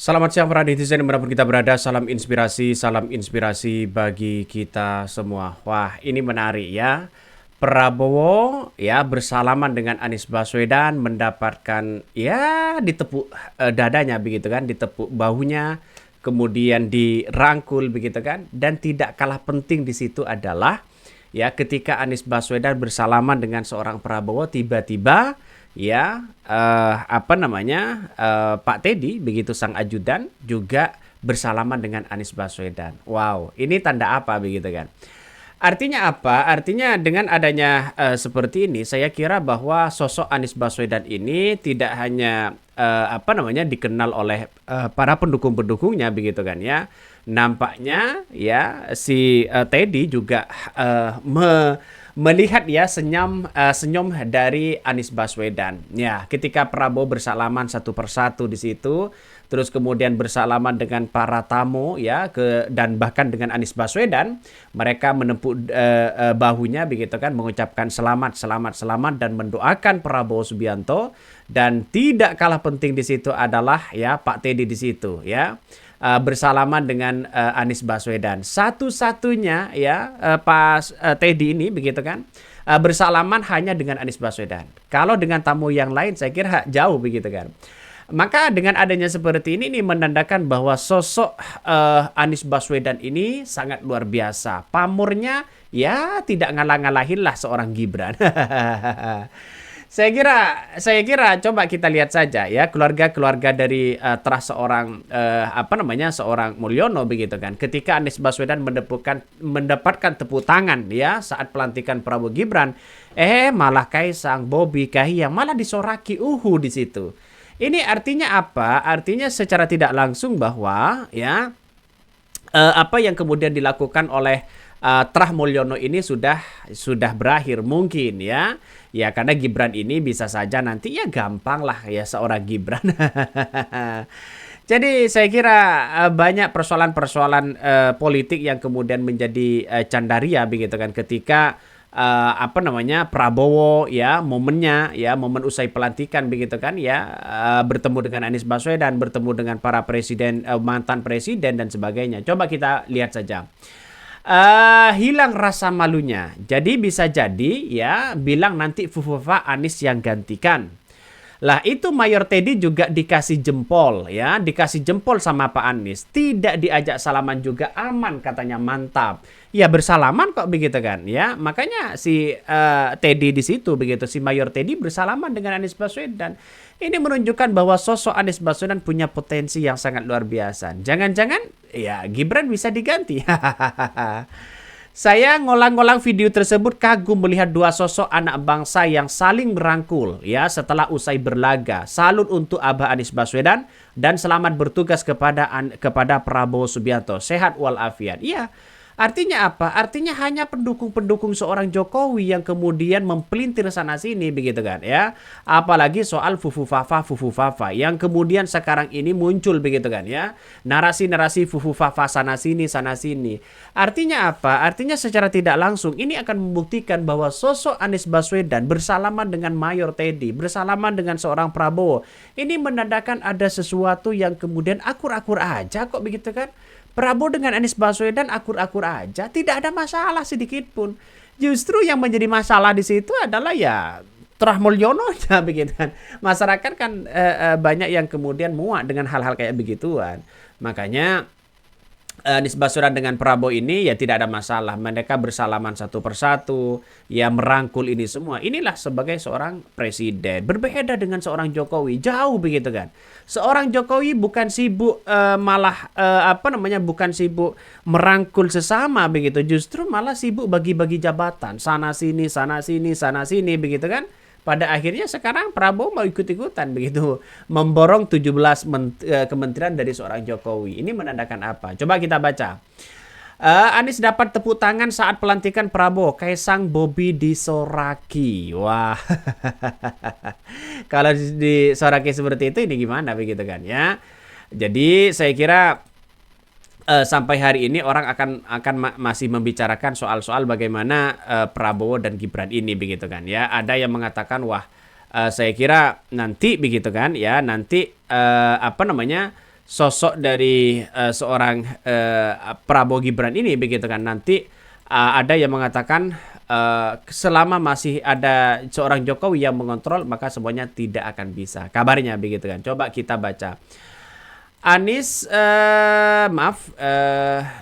Selamat siang para netizen dimanapun kita berada, salam inspirasi bagi kita semua. Wah, ini menarik ya. Prabowo ya bersalaman dengan Anies Baswedan mendapatkan ya ditepuk dadanya begitu kan, ditepuk bahunya, kemudian dirangkul begitu kan. Dan tidak kalah penting di situ adalah ya ketika Anies Baswedan bersalaman dengan seorang Prabowo tiba-tiba ya Pak Teddy begitu sang ajudan juga bersalaman dengan Anies Baswedan. Wow, ini tanda apa begitu kan? Artinya apa? Artinya dengan adanya seperti ini, saya kira bahwa sosok Anies Baswedan ini tidak hanya dikenal oleh para pendukung-pendukungnya begitu kan ya. Nampaknya ya si Teddy juga melihat ya senyum dari Anies Baswedan. Ya, ketika Prabowo bersalaman satu persatu di situ, terus kemudian bersalaman dengan para tamu ya dan bahkan dengan Anies Baswedan, mereka menepuk bahunya begitu kan, mengucapkan selamat selamat selamat dan mendoakan Prabowo Subianto. Dan tidak kalah penting di situ adalah ya Pak Teddy di situ ya bersalaman dengan Anies Baswedan. Satu-satunya ya pas Teddy ini begitu kan bersalaman hanya dengan Anies Baswedan. Kalau dengan tamu yang lain saya kira jauh begitu kan. Maka dengan adanya seperti ini menandakan bahwa sosok Anies Baswedan ini sangat luar biasa. Pamornya ya tidak ngalah-ngalahin lah seorang Gibran. Saya kira coba kita lihat saja ya keluarga-keluarga dari terah seorang seorang Mulyono begitu kan. Ketika Anies Baswedan mendapatkan tepuk tangan ya saat pelantikan Prabowo Gibran, malah Kaisang, Bobi, Kahiyang malah disoraki di situ. Ini artinya apa? Artinya secara tidak langsung bahwa ya apa yang kemudian dilakukan oleh Trah Mulyono ini sudah berakhir mungkin ya. Ya karena Gibran ini bisa saja nanti ya gampang lah ya seorang Gibran. Jadi saya kira banyak persoalan-persoalan politik yang kemudian menjadi candaria begitu kan ketika Prabowo ya momennya ya momen usai pelantikan begitu kan ya bertemu dengan Anies Baswedan, bertemu dengan para presiden mantan presiden dan sebagainya. Coba kita lihat saja. Hilang rasa malunya. Jadi bisa jadi ya bilang nanti Fufufa Anies yang gantikan. Lah itu Mayor Teddy juga dikasih jempol ya, dikasih jempol sama Pak Anies. Tidak diajak salaman juga aman katanya mantap. Ya bersalaman kok begitu kan ya. Makanya si Teddy di situ begitu si Mayor Teddy bersalaman dengan Anies Baswedan. Ini menunjukkan bahwa sosok Anies Baswedan punya potensi yang sangat luar biasa. Jangan-jangan ya Gibran bisa diganti. Saya ngolang-ngolang video tersebut kagum melihat dua sosok anak bangsa yang saling merangkul ya setelah usai berlaga. Salut untuk Abah Anies Baswedan dan selamat bertugas kepada Prabowo Subianto. Sehat walafiat. Iya. Artinya apa? Artinya hanya pendukung-pendukung seorang Jokowi yang kemudian mempelintir sana sini begitu kan ya. Apalagi soal Fufu Fafa yang kemudian sekarang ini muncul begitu kan ya. Narasi-narasi Fufu Fafa sana sini. Artinya apa? Artinya secara tidak langsung ini akan membuktikan bahwa sosok Anies Baswedan bersalaman dengan Mayor Teddy, bersalaman dengan seorang Prabowo. Ini menandakan ada sesuatu yang kemudian akur-akur aja kok begitu kan. Prabowo dengan Anies Baswedan akur-akur aja, tidak ada masalah sedikit pun. Justru yang menjadi masalah di situ adalah ya Trah Mulyono ya begitu kan. Masyarakat kan banyak yang kemudian muak dengan hal-hal kayak begituan. Makanya Anies Baswedan dengan Prabowo ini ya tidak ada masalah. Mereka bersalaman satu persatu, ya merangkul ini semua. Inilah sebagai seorang presiden. Berbeda dengan seorang Jokowi, jauh begitu kan. Seorang Jokowi bukan sibuk bukan sibuk merangkul sesama begitu. Justru malah sibuk bagi-bagi jabatan, sana sini begitu kan. Pada akhirnya sekarang Prabowo mau ikut-ikutan begitu. Memborong 17 kementerian dari seorang Jokowi. Ini menandakan apa? Coba kita baca. Anies dapat tepuk tangan saat pelantikan Prabowo. Kaisang Bobi disoraki. Wah. Kalau disoraki seperti itu ini gimana begitu kan ya. Jadi saya kira sampai hari ini orang akan masih membicarakan soal-soal bagaimana Prabowo dan Gibran ini begitu kan ya. Ada yang mengatakan wah saya kira nanti begitu kan ya nanti sosok dari seorang Prabowo Gibran ini begitu kan. Nanti ada yang mengatakan selama masih ada seorang Jokowi yang mengontrol maka semuanya tidak akan bisa. Kabarnya begitu kan. Coba kita baca. Anies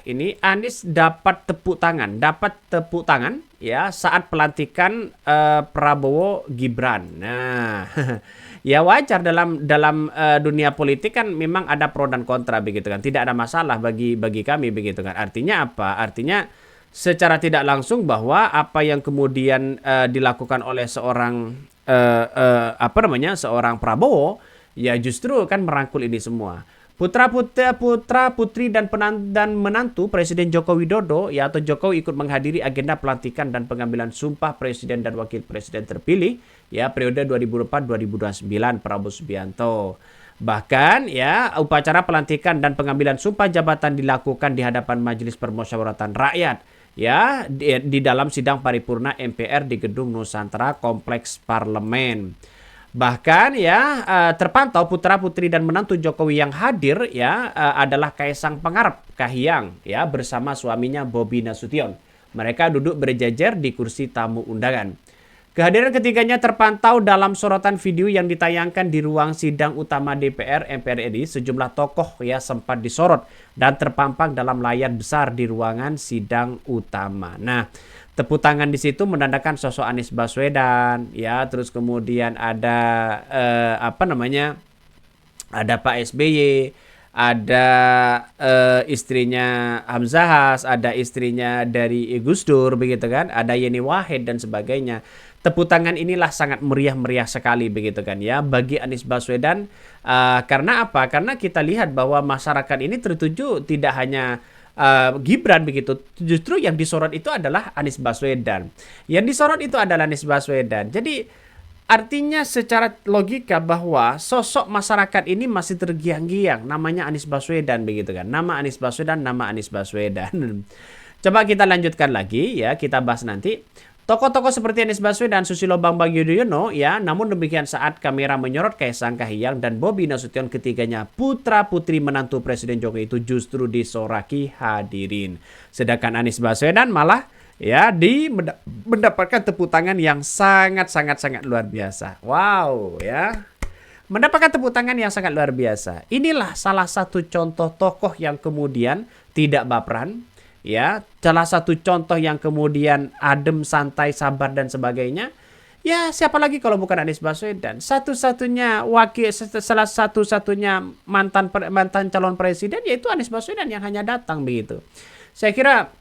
ini Anies dapat tepuk tangan ya saat pelantikan Prabowo Gibran. Nah, ya wajar dalam dunia politik kan memang ada pro dan kontra begitu kan. Tidak ada masalah bagi kami begitu kan. Artinya apa? Artinya secara tidak langsung bahwa apa yang kemudian dilakukan oleh seorang seorang Prabowo ya justru kan merangkul ini semua. Putra putri dan menantu Presiden Joko Widodo ya atau Jokowi ikut menghadiri agenda pelantikan dan pengambilan sumpah Presiden dan Wakil Presiden terpilih ya periode 2004-2029 Prabowo Subianto. Bahkan ya upacara pelantikan dan pengambilan sumpah jabatan dilakukan di hadapan Majelis Permusyawaratan Rakyat ya di dalam sidang paripurna MPR di Gedung Nusantara Kompleks Parlemen. Bahkan ya terpantau putra-putri dan menantu Jokowi yang hadir ya adalah Kaisang Pangarep Kahiyang ya bersama suaminya Bobi Nasution. Mereka duduk berjejer di kursi tamu undangan. Kehadiran ketiganya terpantau dalam sorotan video yang ditayangkan di ruang sidang utama DPR MPR RI. Sejumlah tokoh ya sempat disorot dan terpampang dalam layar besar di ruangan sidang utama. Nah, tepuk tangan di situ menandakan sosok Anies Baswedan, ya, terus kemudian ada ada Pak SBY, ada istrinya Hamzahas, ada istrinya dari Gus Dur, begitu kan, ada Yeni Wahid dan sebagainya. Tepuk tangan inilah sangat meriah-meriah sekali, begitu kan, ya, bagi Anies Baswedan. Karena apa? Karena kita lihat bahwa masyarakat ini tertuju tidak hanya Gibran begitu, justru yang disorot itu adalah Anies Baswedan. Yang disorot itu adalah Anies Baswedan. Jadi artinya secara logika bahwa sosok masyarakat ini masih tergiang-giang namanya Anies Baswedan begitu kan. Nama Anies Baswedan, nama Anies Baswedan. Coba kita lanjutkan lagi ya, kita bahas nanti. Tokoh-tokoh seperti Anies Baswedan, Susilo Bambang Yudhoyono ya, namun demikian saat kamera menyorot Kaisang Kahiyang dan Bobi Nasution, ketiganya putra-putri menantu Presiden Jokowi itu justru disoraki hadirin. Sedangkan Anies Baswedan malah ya mendapatkan tepuk tangan yang sangat luar biasa. Wow ya. Mendapatkan tepuk tangan yang sangat luar biasa. Inilah salah satu contoh tokoh yang kemudian tidak baperan. Ya, salah satu contoh yang kemudian adem, santai, sabar dan sebagainya. Ya, siapa lagi kalau bukan Anies Baswedan? Satu-satunya salah satu-satunya mantan calon presiden yaitu Anies Baswedan yang hanya datang begitu. Saya kira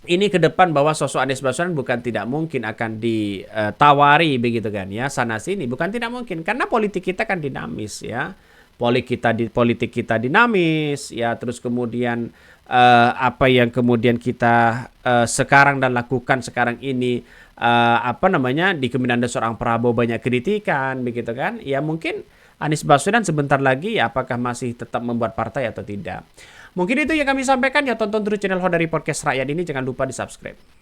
ini ke depan bahwa sosok Anies Baswedan bukan tidak mungkin akan ditawari begitu kan ya, sana sini, bukan tidak mungkin karena politik kita kan dinamis ya. Politik kita dinamis ya, terus kemudian apa yang kemudian kita sekarang dan lakukan sekarang ini di kepemimpinan seorang Prabowo banyak kritikan begitu kan ya, mungkin Anies Baswedan sebentar lagi ya apakah masih tetap membuat partai atau tidak. Mungkin itu yang kami sampaikan ya, tonton terus channel Hodari Podcast Rakyat ini, jangan lupa di subscribe.